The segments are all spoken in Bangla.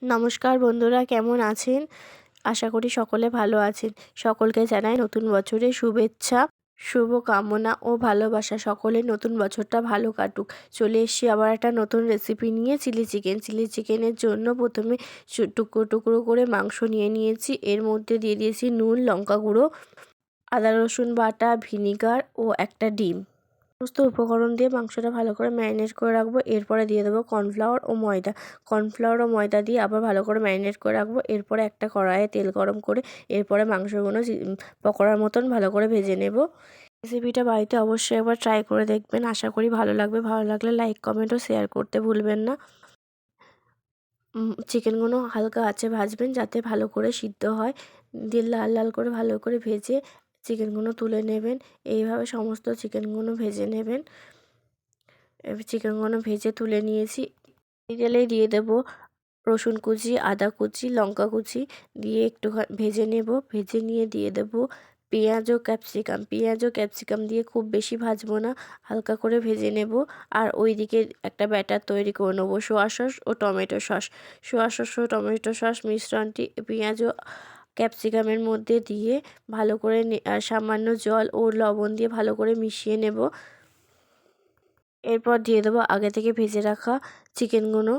নমস্কার বন্ধুরা, কেমন আছেন? আশা করি সকলে ভালো আছেন। সকলকে জানাই নতুন বছরের শুভেচ্ছা, শুভকামনা ও ভালোবাসা। সকলের নতুন বছরটা ভালো কাটুক। চলে এসেছি আবার একটা নতুন রেসিপি নিয়ে, চিলি চিকেন। চিলি চিকেনের জন্য প্রথমে টুকরো টুকরো করে মাংস নিয়ে নিয়েছি। এর মধ্যে দিয়ে দিয়েছি নুন, লঙ্কা গুঁড়ো, আদা রসুন বাটা, ভিনিগার ও একটা ডিম। সমস্ত উপকরণ দিয়ে মাংসটা ভালো করে ম্যারিনেট করে রাখবো। এরপরে দিয়ে দেবো কর্নফ্লাওয়ার ও ময়দা। কর্নফ্লাওয়ার ও ময়দা দিয়ে আবার ভালো করে ম্যারিনেট করে রাখবো। এরপরে একটা কড়াইয়ে তেল গরম করে এরপরে মাংসগুলো পকোড়ার মতন ভালো করে ভেজে নেব। রেসিপিটা বাড়িতে অবশ্যই একবার ট্রাই করে দেখবেন। আশা করি ভালো লাগবে। ভালো লাগলে লাইক, কমেন্ট ও শেয়ার করতে ভুলবেন না। চিকেনগুলো হালকা আঁচে ভাজবেন যাতে ভালো করে সিদ্ধ হয়। দিয়ে লাল লাল করে ভালো করে ভেজে চিকেনগুলো তুলে নেবেন। এইভাবে সমস্ত চিকেনগুলো ভেজে নেবেন। চিকেনগুলো ভেজে তুলে নিয়েছি। তেলে দিয়ে দেবো রসুন কুচি, আদা কুচি, লঙ্কা কুচি দিয়ে একটু ভেজে নেব। ভেজে নিয়ে দিয়ে দেবো পেঁয়াজ ও ক্যাপসিকাম। পেঁয়াজ ও ক্যাপসিকাম দিয়ে খুব বেশি ভাজবো না, হালকা করে ভেজে নেব। আর ওইদিকে একটা ব্যাটার তৈরি করে নেবো সোয়া সস ও টমেটো সস। সোয়া সস ও টমেটো সস মিশ্রণটি পেঁয়াজ ও ক্যাপসিকামের মধ্যে দিয়ে ভালো করে আর সামান্য জল ও লবণ দিয়ে ভালো করে মিশিয়ে নেব। এরপর দিয়ে দেবো আগে থেকে ভেজে রাখা চিকেনগুলো,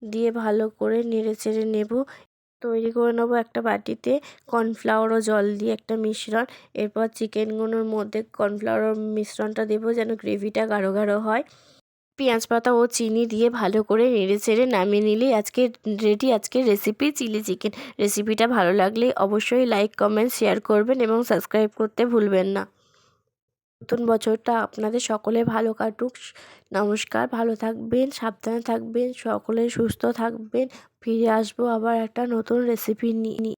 দিয়ে ভালো করে নেড়ে চেড়ে নেব। তৈরি করে নেবো একটা বাটিতে কর্নফ্লাওয়ার ও জল দিয়ে একটা মিশ্রণ। এরপর চিকেনগুলোর মধ্যে কর্নফ্লাওয়ার মিশ্রণটা দেবো যেন গ্রেভিটা গাঢ় গাঢ় হয়। পেঁয়াজ পাতা ও চিনি দিয়ে ভালো করে নেড়ে চেড়ে নামিয়ে নিলেই আজকের রেসিপি চিলি চিকেন। রেসিপিটা ভালো লাগলে অবশ্যই লাইক, কমেন্ট, শেয়ার করবেন এবং সাবস্ক্রাইব করতে ভুলবেন না। নতুন বছরটা আপনাদের সকলে ভালো কাটুক। নমস্কার, ভালো থাকবেন, সাবধানে থাকবেন, সকলে সুস্থ থাকবেন। ফিরে আসবো আবার একটা নতুন রেসিপি নিয়ে।